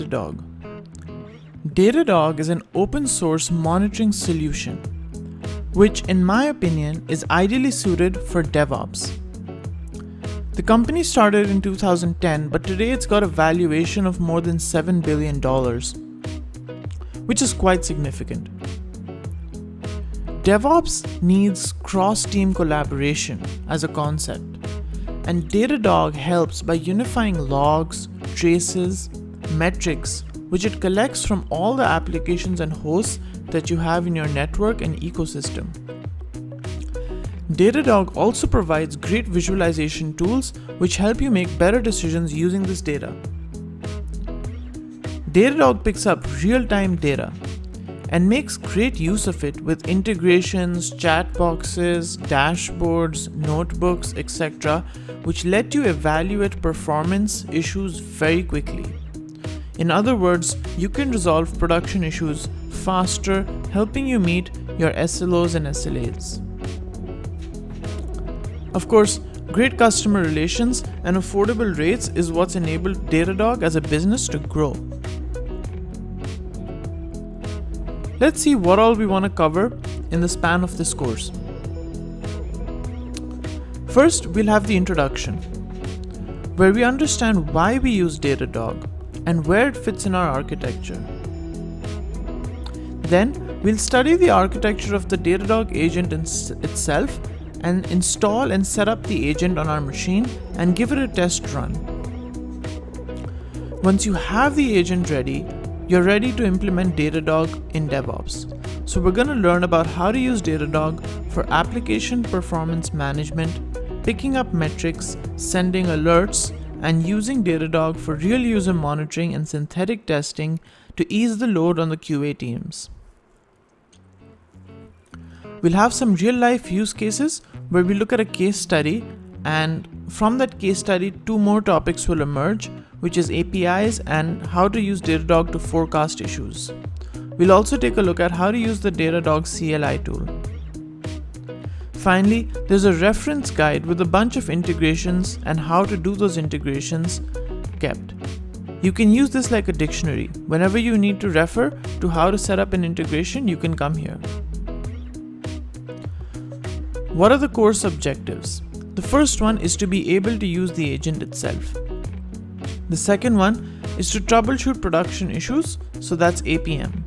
DataDog. DataDog is an open source monitoring solution, which in my opinion is ideally suited for DevOps. The company started in 2010, but today it's got a valuation of more than $7 billion, which is quite significant. DevOps needs cross-team collaboration as a concept, and DataDog helps by unifying logs, traces, metrics, which it collects from all the applications and hosts that you have in your network and ecosystem. DataDog also provides great visualization tools which help you make better decisions using this data. DataDog picks up real-time data and makes great use of it with integrations, chat boxes, dashboards, notebooks, etc., which let you evaluate performance issues very quickly. In other words, you can resolve production issues faster, helping you meet your SLOs and SLAs. Of course, great customer relations and affordable rates is what's enabled DataDog as a business to grow. Let's see what all we want to cover in the span of this course. First, we'll have the introduction, where we understand why we use DataDog and where it fits in our architecture. Then, we'll study the architecture of the DataDog agent itself and install and set up the agent on our machine and give it a test run. Once you have the agent ready, you're ready to implement DataDog in DevOps. So we're going to learn about how to use DataDog for application performance management, picking up metrics, sending alerts, and using DataDog for real user monitoring and synthetic testing to ease the load on the QA teams. We'll have some real-life use cases where we look at a case study, and from that case study, two more topics will emerge, which is APIs and how to use DataDog to forecast issues. We'll also take a look at how to use the DataDog CLI tool. Finally, there's a reference guide with a bunch of integrations and how to do those integrations kept. You can use this like a dictionary. Whenever you need to refer to how to set up an integration, you can come here. What are the course objectives? The first one is to be able to use the agent itself. The second one is to troubleshoot production issues, so that's APM.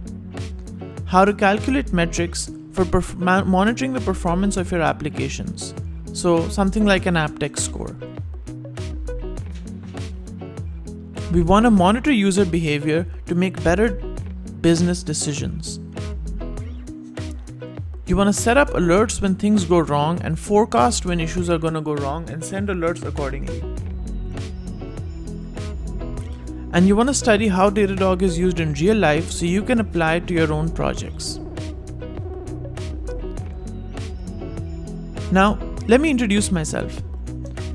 How to calculate metrics for monitoring the performance of your applications, so something like an Apdex score. We want to monitor user behavior to make better business decisions. You want to set up alerts when things go wrong and forecast when issues are going to go wrong and send alerts accordingly. And you want to study how DataDog is used in real life so you can apply it to your own projects. Now, let me introduce myself.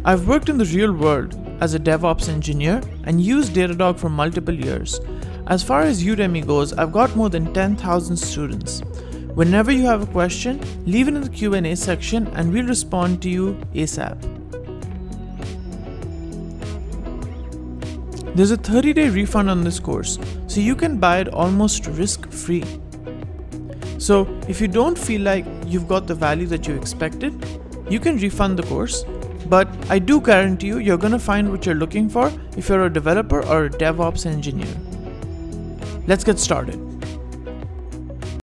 I've worked in the real world as a DevOps engineer and used DataDog for multiple years. As far as Udemy goes, I've got more than 10,000 students. Whenever you have a question, leave it in the Q&A section and we'll respond to you ASAP. There's a 30-day refund on this course, so you can buy it almost risk-free. So if you don't feel like you've got the value that you expected, you can refund the course, but I do guarantee you you're going to find what you're looking for if you're a developer or a DevOps engineer. Let's get started.